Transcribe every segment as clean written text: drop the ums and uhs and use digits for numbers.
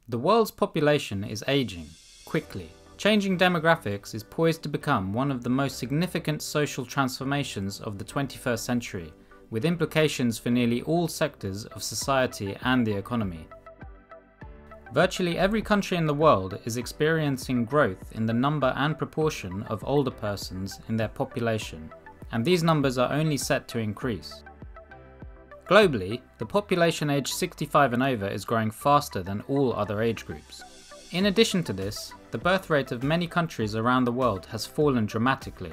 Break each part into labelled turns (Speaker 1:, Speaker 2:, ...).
Speaker 1: The world's population is aging quickly. Changing demographics is poised to become one of the most significant social transformations of the 21st century, with implications for nearly all sectors of society and the economy. Virtually every country in the world is experiencing growth in the number and proportion of older persons in their population, and these numbers are only set to increase. Globally, the population aged 65 and over is growing faster than all other age groups. In addition to this, the birth rate of many countries around the world has fallen dramatically,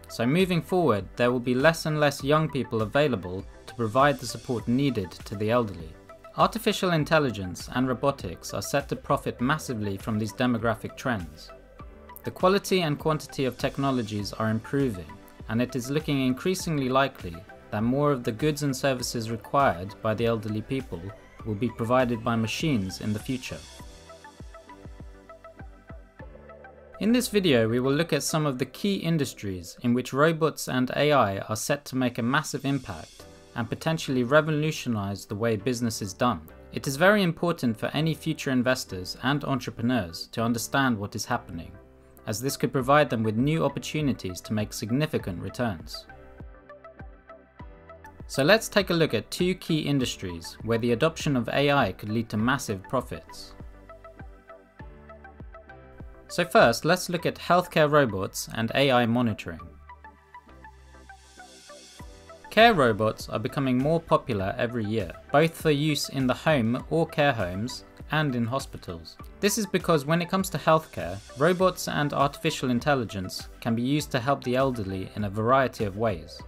Speaker 1: so moving forward there will be less and less young people available to provide the support needed to the elderly. Artificial intelligence and robotics are set to profit massively from these demographic trends. The quality and quantity of technologies are improving, and it is looking increasingly likely that more of the goods and services required by the elderly people will be provided by machines in the future. In this video, we will look at some of the key industries in which robots and AI are set to make a massive impact and potentially revolutionize the way business is done. It is very important for any future investors and entrepreneurs to understand what is happening, as this could provide them with new opportunities to make significant returns. So let's take a look at two key industries where the adoption of AI could lead to massive profits. So first, let's look at healthcare robots and AI monitoring. Care robots are becoming more popular every year, both for use in the home or care homes and in hospitals. This is because when it comes to healthcare, robots and artificial intelligence can be used to help the elderly in a variety of ways.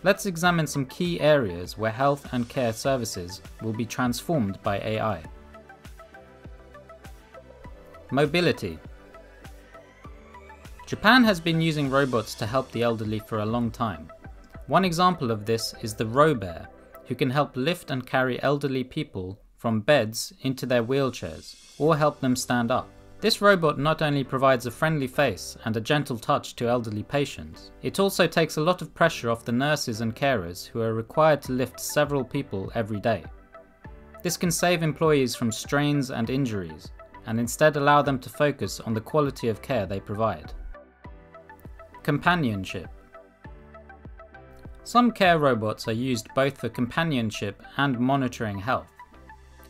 Speaker 1: Let's examine some key areas where health and care services will be transformed by AI. Mobility. Japan has been using robots to help the elderly for a long time. One example of this is the Robear, who can help lift and carry elderly people from beds into their wheelchairs, or help them stand up. This robot not only provides a friendly face and a gentle touch to elderly patients, it also takes a lot of pressure off the nurses and carers who are required to lift several people every day. This can save employees from strains and injuries, and instead allow them to focus on the quality of care they provide. Companionship. Some care robots are used both for companionship and monitoring health.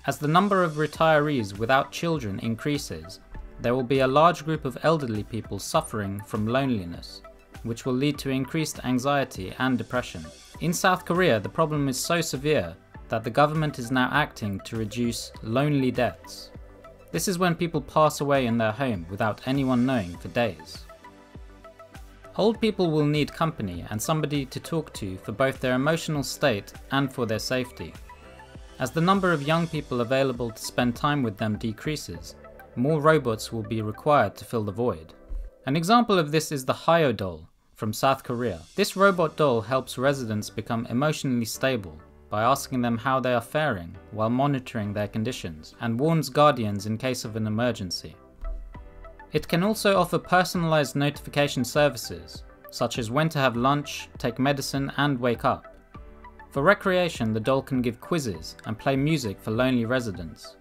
Speaker 1: As the number of retirees without children increases, there will be a large group of elderly people suffering from loneliness, which will lead to increased anxiety and depression. In South Korea, the problem is so severe that the government is now acting to reduce lonely deaths. This is when people pass away in their home without anyone knowing for days. Old people will need company and somebody to talk to for both their emotional state and for their safety. As the number of young people available to spend time with them decreases, more robots will be required to fill the void. An example of this is the Hyo doll from South Korea. This robot doll helps residents become emotionally stable by asking them how they are faring while monitoring their conditions, and warns guardians in case of an emergency. It can also offer personalized notification services, such as when to have lunch, take medicine, and wake up. For recreation, the doll can give quizzes and play music for lonely residents.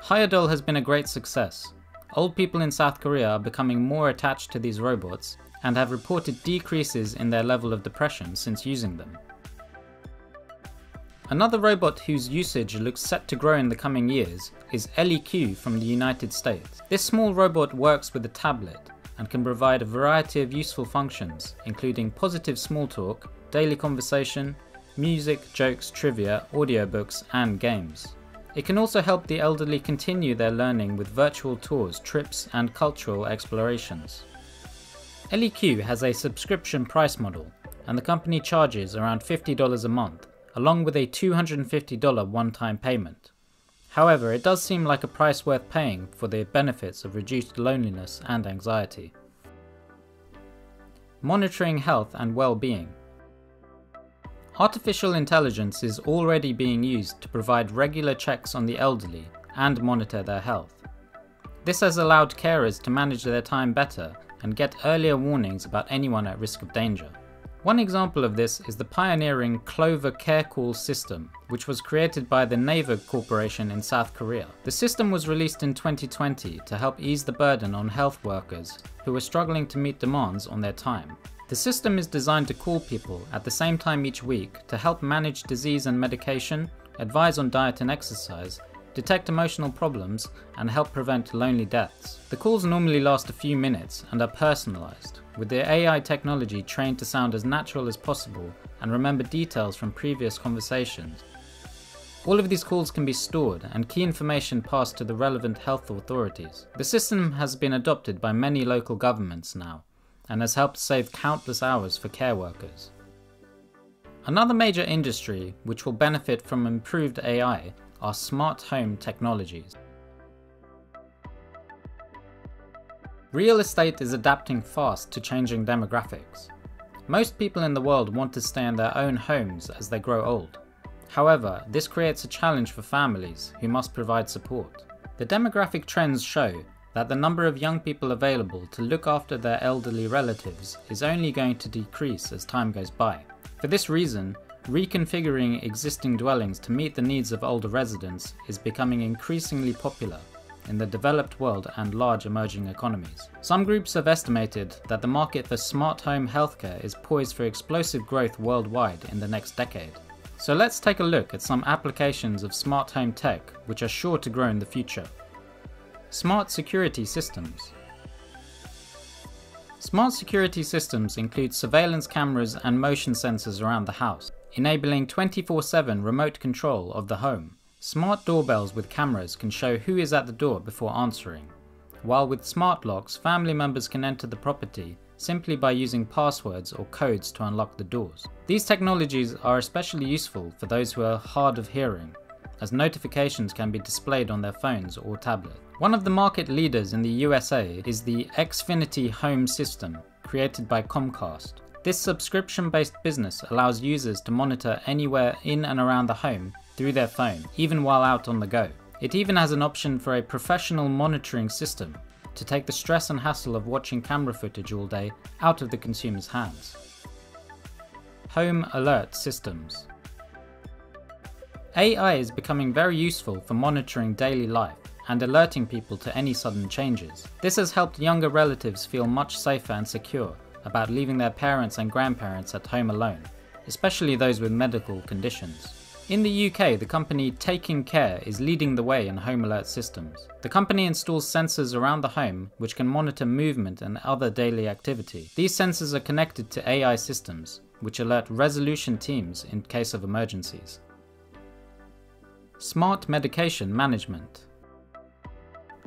Speaker 1: Hyo doll has been a great success. Old people in South Korea are becoming more attached to these robots and have reported decreases in their level of depression since using them. Another robot whose usage looks set to grow in the coming years is LEQ from the United States. This small robot works with a tablet and can provide a variety of useful functions, including positive small talk, daily conversation, music, jokes, trivia, audiobooks, and games. It can also help the elderly continue their learning with virtual tours, trips, and cultural explorations. LEQ has a subscription price model, and the company charges around $50 a month, along with a $250 one-time payment. However, it does seem like a price worth paying for the benefits of reduced loneliness and anxiety. Monitoring health and well-being. Artificial intelligence is already being used to provide regular checks on the elderly and monitor their health. This has allowed carers to manage their time better and get earlier warnings about anyone at risk of danger. One example of this is the pioneering Clover Care Call system, which was created by the Naver Corporation in South Korea. The system was released in 2020 to help ease the burden on health workers who were struggling to meet demands on their time. The system is designed to call people at the same time each week to help manage disease and medication, advise on diet and exercise, detect emotional problems, and help prevent lonely deaths. The calls normally last a few minutes and are personalized, with the AI technology trained to sound as natural as possible and remember details from previous conversations. All of these calls can be stored and key information passed to the relevant health authorities. The system has been adopted by many local governments now, and has helped save countless hours for care workers. Another major industry which will benefit from improved AI are smart home technologies. Real estate is adapting fast to changing demographics. Most people in the world want to stay in their own homes as they grow old. However, this creates a challenge for families who must provide support. The demographic trends show that the number of young people available to look after their elderly relatives is only going to decrease as time goes by. For this reason, reconfiguring existing dwellings to meet the needs of older residents is becoming increasingly popular in the developed world and large emerging economies. Some groups have estimated that the market for smart home healthcare is poised for explosive growth worldwide in the next decade. So let's take a look at some applications of smart home tech which are sure to grow in the future. Smart security systems. Smart security systems include surveillance cameras and motion sensors around the house, enabling 24/7 remote control of the home. Smart doorbells with cameras can show who is at the door before answering, while with smart locks, family members can enter the property simply by using passwords or codes to unlock the doors. These technologies are especially useful for those who are hard of hearing, as notifications can be displayed on their phones or tablet. One of the market leaders in the USA is the Xfinity Home system, created by Comcast. This subscription-based business allows users to monitor anywhere in and around the home through their phone, even while out on the go. It even has an option for a professional monitoring system to take the stress and hassle of watching camera footage all day out of the consumer's hands. Home alert systems. AI is becoming very useful for monitoring daily life and alerting people to any sudden changes. This has helped younger relatives feel much safer and secure about leaving their parents and grandparents at home alone, especially those with medical conditions. In the UK, the company Taking Care is leading the way in home alert systems. The company installs sensors around the home which can monitor movement and other daily activity. These sensors are connected to AI systems, which alert resolution teams in case of emergencies. Smart medication management.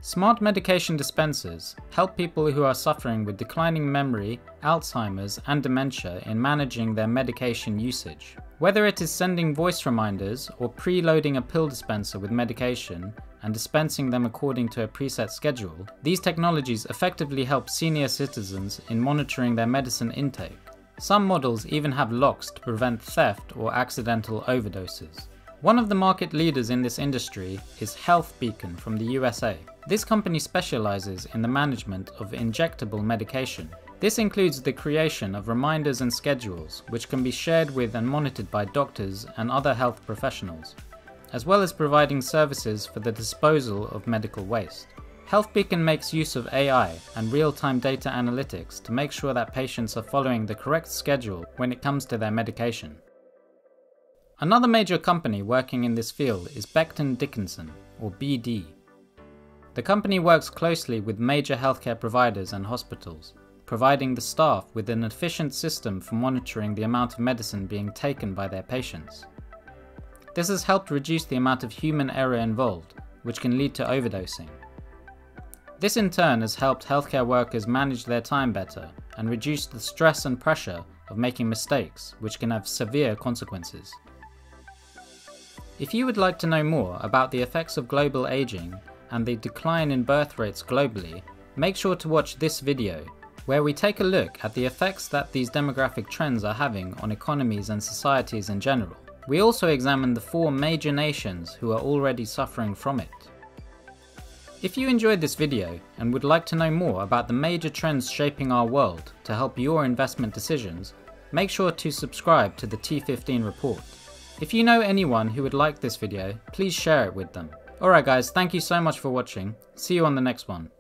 Speaker 1: Smart medication dispensers help people who are suffering with declining memory, Alzheimer's, and dementia in managing their medication usage. Whether it is sending voice reminders or preloading a pill dispenser with medication and dispensing them according to a preset schedule, these technologies effectively help senior citizens in monitoring their medicine intake. Some models even have locks to prevent theft or accidental overdoses. One of the market leaders in this industry is Health Beacon from the USA. This company specializes in the management of injectable medication. This includes the creation of reminders and schedules, which can be shared with and monitored by doctors and other health professionals, as well as providing services for the disposal of medical waste. Health Beacon makes use of AI and real-time data analytics to make sure that patients are following the correct schedule when it comes to their medication. Another major company working in this field is Becton Dickinson, or BD. The company works closely with major healthcare providers and hospitals, providing the staff with an efficient system for monitoring the amount of medicine being taken by their patients. This has helped reduce the amount of human error involved, which can lead to overdosing. This in turn has helped healthcare workers manage their time better and reduce the stress and pressure of making mistakes, which can have severe consequences. If you would like to know more about the effects of global aging and the decline in birth rates globally, make sure to watch this video, where we take a look at the effects that these demographic trends are having on economies and societies in general. We also examine the 4 major nations who are already suffering from it. If you enjoyed this video and would like to know more about the major trends shaping our world to help your investment decisions, make sure to subscribe to the T15 report. If you know anyone who would like this video, please share it with them. Alright guys, thank you so much for watching. See you on the next one.